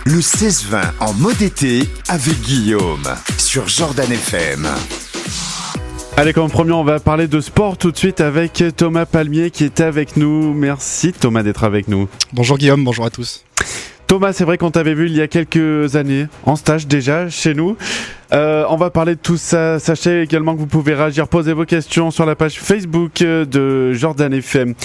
Le 16-20 en mode été avec Guillaume sur Jordan FM. Allez, comme premier, on va parler de sport tout de suite avec Thomas Palmier qui est avec nous. Merci Thomas d'être avec nous. Bonjour Guillaume, bonjour à tous. Thomas, c'est vrai qu'on t'avait vu il y a quelques années en stage déjà chez nous. On va parler de tout ça. Sachez également que vous pouvez réagir, poser vos questions sur la page Facebook de Jordan FM.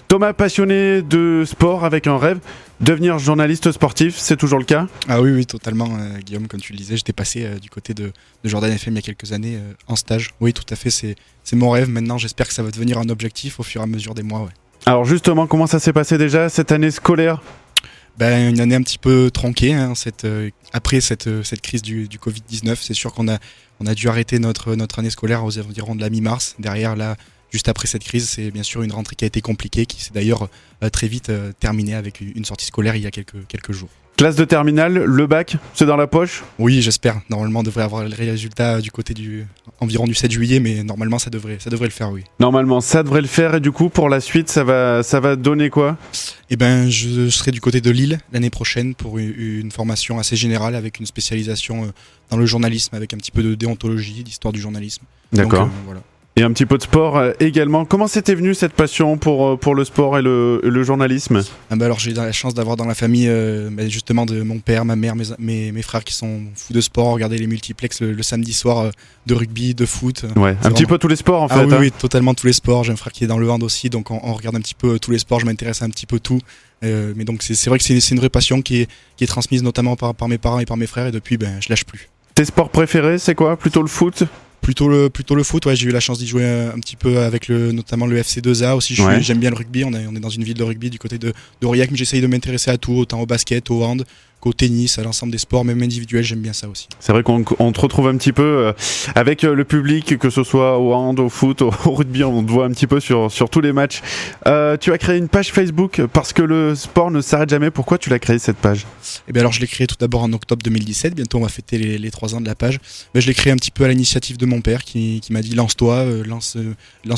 Thomas, passionné de sport avec un rêve, devenir journaliste sportif, c'est toujours le cas ? Ah oui, totalement Guillaume, comme tu le disais, j'étais passé du côté de Jordan FM il y a quelques années en stage. Oui, tout à fait, c'est mon rêve. Maintenant, j'espère que ça va devenir un objectif au fur et à mesure des mois. Ouais. Alors justement, comment ça s'est passé déjà cette année scolaire ? Une année un petit peu tronquée, après cette crise du Covid-19. C'est sûr qu'on a dû arrêter notre année scolaire aux environs de la mi-mars. Derrière, là, juste après cette crise, c'est bien sûr une rentrée qui a été compliquée, qui s'est d'ailleurs très vite terminée avec une sortie scolaire il y a quelques jours. Classe de terminale, le bac, c'est dans la poche ? Oui, j'espère. Normalement, on devrait avoir le résultat du côté environ du 7 juillet, mais normalement, ça devrait le faire, oui. Normalement, ça devrait le faire, et du coup, pour la suite, ça va donner quoi ? Je serai du côté de Lille l'année prochaine pour une formation assez générale avec une spécialisation dans le journalisme, avec un petit peu de déontologie, d'histoire du journalisme. D'accord. Donc, voilà. Et un petit peu de sport également. Comment c'était venu cette passion pour le sport et le journalisme ? Alors j'ai la chance d'avoir dans la famille justement de mon père, ma mère, mes frères qui sont fous de sport, regarder les multiplex le samedi soir de rugby, de foot. Ouais, petit peu tous les sports en fait. Oui, totalement tous les sports. J'ai un frère qui est dans le hand aussi, donc on regarde un petit peu tous les sports, je m'intéresse à un petit peu tout. Mais donc c'est vrai que c'est une vraie passion qui est transmise notamment par mes parents et par mes frères, et depuis je lâche plus. Tes sports préférés, c'est quoi ? Plutôt le foot ? Plutôt le foot, ouais, j'ai eu la chance d'y jouer un petit peu avec notamment le FC2A aussi. J'aime bien le rugby, on est dans une ville de rugby du côté d'Aurillac, mais j'essaye de m'intéresser à tout, autant au basket, au hand, qu'au tennis, à l'ensemble des sports, même individuels, j'aime bien ça aussi. C'est vrai qu'on te retrouve un petit peu avec le public, que ce soit au hand, au foot, au rugby, on te voit un petit peu sur tous les matchs. Tu as créé une page Facebook parce que le sport ne s'arrête jamais. Pourquoi tu l'as créé cette page ? Alors je l'ai créé tout d'abord en octobre 2017, bientôt on va fêter les 3 ans de la page. Je l'ai créé un petit peu à l'initiative de mon père qui m'a dit lance-toi, lance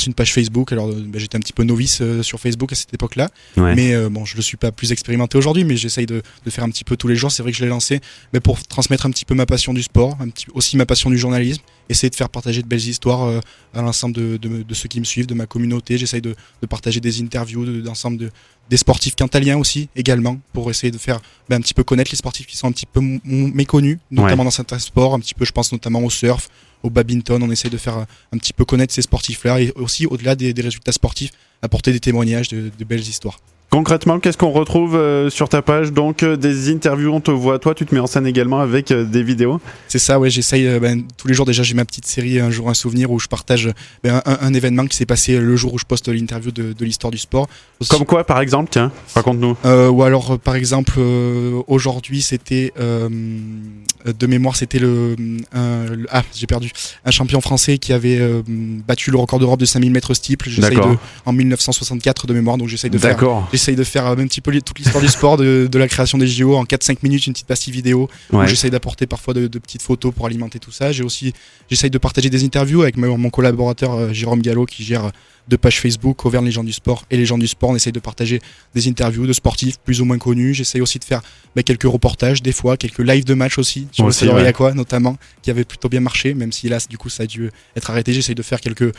une page Facebook. Alors j'étais un petit peu novice sur Facebook à cette époque-là, ouais. Mais je ne suis pas plus expérimenté aujourd'hui, mais j'essaye de faire un petit peu tous les jours. C'est vrai que je l'ai lancé pour transmettre un petit peu ma passion du sport, aussi ma passion du journalisme, essayer de faire partager de belles histoires à l'ensemble de ceux qui me suivent, de ma communauté. J'essaye de partager des interviews d'ensemble des sportifs quintaliens aussi également, pour essayer de faire un petit peu connaître les sportifs qui sont un petit peu méconnus, notamment dans certains sports, un petit peu, je pense notamment au surf, au badminton. On essaye de faire un petit peu connaître ces sportifs-là, et aussi au-delà des résultats sportifs, apporter des témoignages de belles histoires. Concrètement, qu'est-ce qu'on retrouve sur ta page ? Donc des interviews, on te voit, toi tu te mets en scène également avec des vidéos ? C'est ça, ouais, j'essaye tous les jours. Déjà j'ai ma petite série Un jour un souvenir, où je partage un événement qui s'est passé le jour où je poste l'interview de l'histoire du sport. Aussi. Comme quoi par exemple, tiens, raconte-nous. Ou alors par exemple aujourd'hui c'était de mémoire, c'était j'ai perdu, un champion français qui avait battu le record d'Europe de 5000 mètres steeple. En 1964 de mémoire, donc j'essaye de faire un petit peu toute l'histoire du sport, de la création des JO en 4-5 minutes, une petite pastille vidéo, où j'essaye d'apporter parfois de petites photos pour alimenter tout ça. J'essaye de partager des interviews avec mon collaborateur Jérôme Gallo, qui gère 2 pages Facebook, Auvergne les gens du sport et les gens du sport. On essaye de partager des interviews de sportifs plus ou moins connus. J'essaye aussi de faire quelques reportages, des fois quelques lives de matchs aussi, sur le Stade Aurillacois notamment, qui avait plutôt bien marché, même si là du coup ça a dû être arrêté. J'essaye de faire quelques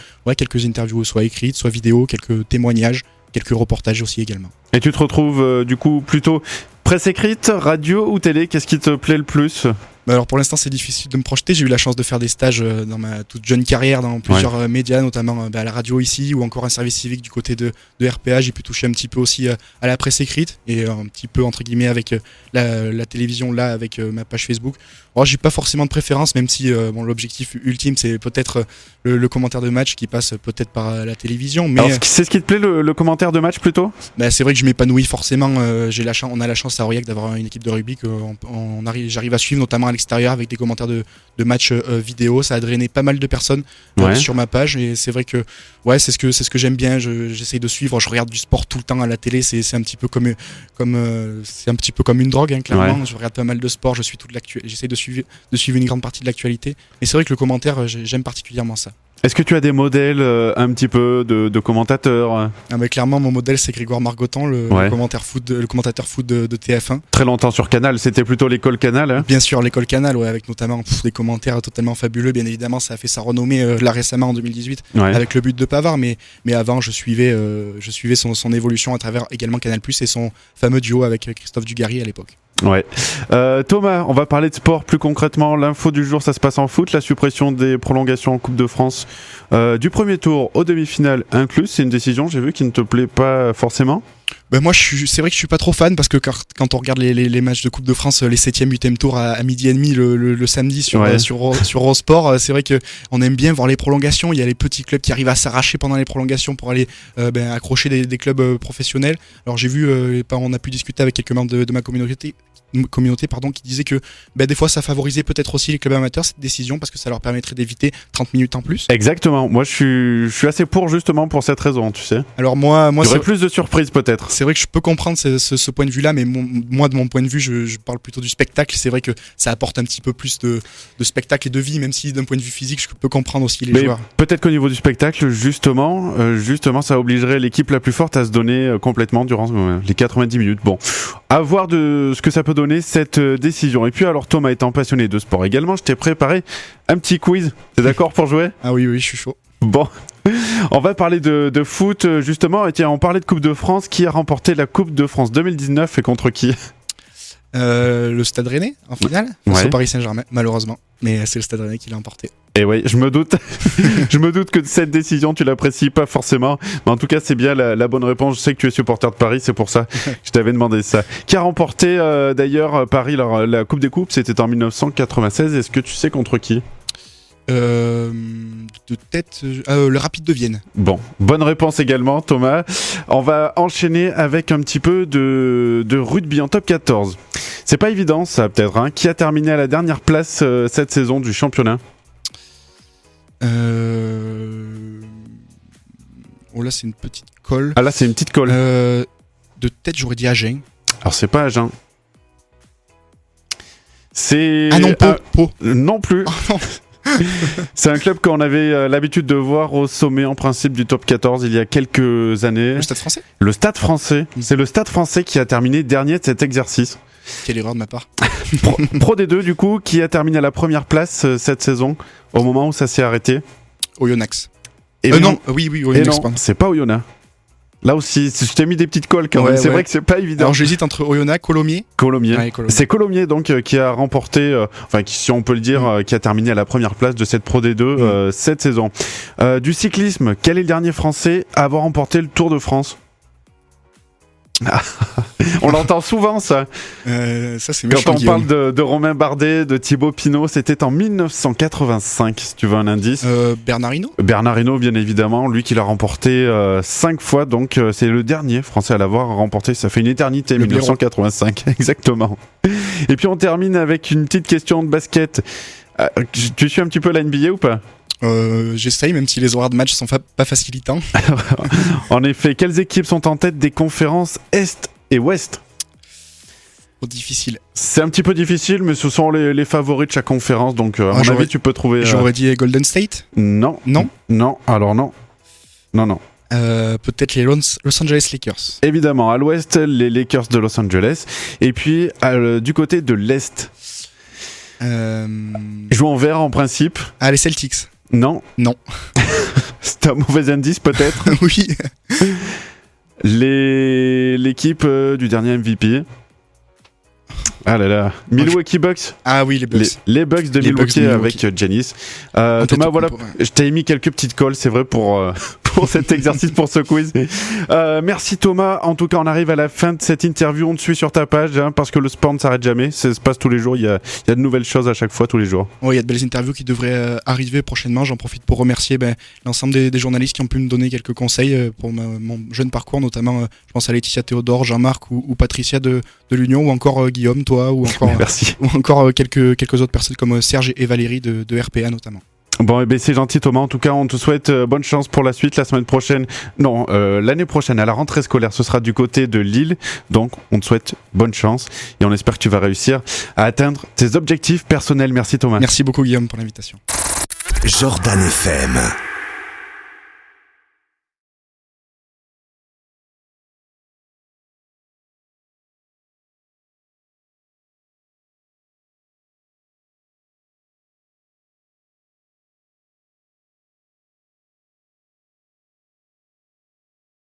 interviews, soit écrites, soit vidéo, quelques témoignages, quelques reportages aussi également. Et tu te retrouves du coup plutôt presse écrite, radio ou télé ? Qu'est-ce qui te plaît le plus ? Alors pour l'instant c'est difficile de me projeter. J'ai eu la chance de faire des stages dans ma toute jeune carrière dans plusieurs médias, notamment à la radio ici, ou encore un service civique du côté de RPA. J'ai pu toucher un petit peu aussi à la presse écrite, et un petit peu entre guillemets avec la télévision, là avec ma page Facebook. Alors j'ai pas forcément de préférence, même si l'objectif ultime c'est peut-être le commentaire de match qui passe peut-être par la télévision. Mais alors, c'est ce qui te plaît, le commentaire de match plutôt ? C'est vrai que je m'épanouis forcément. On a la chance à Aurillac d'avoir une équipe de rugby que j'arrive à suivre, notamment à l'extérieur, avec des commentaires de matchs vidéo. Ça a drainé pas mal de personnes sur ma page, et c'est vrai que c'est ce que j'aime bien. J'essaye de suivre. Je regarde du sport tout le temps à la télé. C'est un petit peu comme une drogue, clairement. Je regarde pas mal de sport. Je suis j'essaye de suivre une grande partie de l'actualité. Mais c'est vrai que le commentaire, j'aime particulièrement ça. Est-ce que tu as des modèles un petit peu de commentateurs Clairement, mon modèle, c'est Grégoire Margotan, le commentateur foot de TF1. Très longtemps sur Canal, c'était plutôt l'école Canal. Hein. Bien sûr, l'école Canal, avec notamment des commentaires totalement fabuleux. Bien évidemment, ça a fait sa renommée là récemment en 2018 avec le but de Pavard. Mais avant, je suivais son évolution à travers également Canal+ et son fameux duo avec Christophe Dugarry à l'époque. Ouais. Thomas, on va parler de sport plus concrètement. L'info du jour, ça se passe en foot. La suppression des prolongations en Coupe de France du premier tour aux demi-finales inclus. C'est une décision, j'ai vu, qui ne te plaît pas forcément. Moi, c'est vrai que je suis pas trop fan parce que quand on regarde les matchs de Coupe de France, les 7e, 8e tours à midi et demi le samedi sur Eurosport, c'est vrai que on aime bien voir les prolongations. Il y a les petits clubs qui arrivent à s'arracher pendant les prolongations pour aller accrocher des clubs professionnels. Alors j'ai vu, on a pu discuter avec quelques membres de ma communauté qui disait que des fois ça favorisait peut-être aussi les clubs amateurs cette décision parce que ça leur permettrait d'éviter 30 minutes en plus. Exactement, moi je suis assez pour justement pour cette raison, tu sais. Alors moi il y aurait plus de surprises peut-être. C'est vrai que je peux comprendre ce point de vue là, mais moi de mon point de vue je parle plutôt du spectacle. C'est vrai que ça apporte un petit peu plus de spectacle et de vie, même si d'un point de vue physique je peux comprendre aussi les joueurs. Peut-être qu'au niveau du spectacle justement ça obligerait l'équipe la plus forte à se donner complètement durant les 90 minutes. Bon, à voir de ce que ça peut donner cette décision. Et puis alors Thomas étant passionné de sport également, je t'ai préparé un petit quiz. T'es d'accord pour jouer ? Ah oui, je suis chaud. Bon, on va parler de foot justement. Et tiens, on parlait de Coupe de France. Qui a remporté la Coupe de France 2019 et contre qui ? Le Stade Rennais en finale face au Paris Saint-Germain, malheureusement. Mais c'est le Stade Rennais qui l'a emporté. Et oui, je me doute. Je me doute que cette décision, tu l'apprécies pas forcément. Mais en tout cas, c'est bien la bonne réponse. Je sais que tu es supporter de Paris, c'est pour ça que je t'avais demandé ça. Qui a remporté d'ailleurs Paris la Coupe des Coupes ? C'était en 1996. Est-ce que tu sais contre qui ? De tête, le Rapide de Vienne. Bon, bonne réponse également, Thomas. On va enchaîner avec un petit peu de rugby en top 14. C'est pas évident, ça peut-être. Hein. Qui a terminé à la dernière place cette saison du championnat ? Oh là, c'est une petite colle. Ah là, c'est une petite colle. De tête, j'aurais dit Agen. Alors, c'est pas Agen. C'est... Ah non, Pau. Non plus. Oh, non. C'est un club qu'on avait l'habitude de voir au sommet en principe du top 14 il y a quelques années. Le Stade Français ? Le Stade Français. C'est le Stade Français qui a terminé dernier de cet exercice. Quelle erreur de ma part. Pro D2 du coup, qui a terminé à la première place cette saison au moment où ça s'est arrêté. Oyonnax. Non, oui, Oyonnax. C'est pas Oyonnax. Là aussi, je t'ai mis des petites colles quand même. C'est vrai que c'est pas évident. Alors j'hésite entre Oyonnax, Colomiers. Ouais, c'est Colomiers donc qui a remporté, si on peut le dire, qui a terminé à la première place de cette Pro D2 cette saison. Du cyclisme, quel est le dernier Français à avoir remporté le Tour de France ? On l'entend souvent ça. Ça c'est méchant. Quand on parle de Romain Bardet, de Thibaut Pinot, c'était en 1985 si tu veux un indice. Bernard Hinault. Bernard Hinault bien évidemment, lui qui l'a remporté 5 fois, donc c'est le dernier Français à l'avoir remporté, ça fait une éternité, 1985 exactement. Et puis on termine avec une petite question de basket. Tu suis un petit peu la NBA ou pas ? J'essaye, même si les horaires de match sont pas facilitants. En effet, quelles équipes sont en tête des conférences Est et Ouest ? Difficile. C'est un petit peu difficile, mais ce sont les favoris de chaque conférence, donc à mon avis tu peux trouver... J'aurais dit Golden State ? Non. Alors non. Peut-être les Los Angeles Lakers. Évidemment, à l'Ouest, les Lakers de Los Angeles. Et puis, du côté de l'Est, joue en vert en principe. Ah, les Celtics. Non. C'est un mauvais indice peut-être. Oui. L'équipe du dernier MVP. Ah là là, Milwaukee Bucks. Ah oui, les Bucks. Les Bucks de Milwaukee avec Giannis. Thomas, voilà, je t'ai mis quelques petites colles, c'est vrai, pour cet exercice, pour ce quiz. Merci Thomas. En tout cas, on arrive à la fin de cette interview. On te suit sur ta page, parce que le sport ne s'arrête jamais. Ça se passe tous les jours. Il y a de nouvelles choses à chaque fois, tous les jours. Oui, il y a de belles interviews qui devraient arriver prochainement. J'en profite pour remercier l'ensemble des journalistes qui ont pu me donner quelques conseils pour mon jeune parcours, notamment je pense à Laetitia Théodore, Jean-Marc ou Patricia de l'Union, ou encore Guillaume, toi, ou encore, ou encore quelques autres personnes comme Serge et Valérie de RPA notamment. Bon, c'est gentil Thomas, en tout cas on te souhaite bonne chance pour la suite la semaine prochaine, l'année prochaine à la rentrée scolaire, ce sera du côté de Lille, donc on te souhaite bonne chance et on espère que tu vas réussir à atteindre tes objectifs personnels. Merci Thomas. Merci beaucoup Guillaume pour l'invitation. Jordan FM.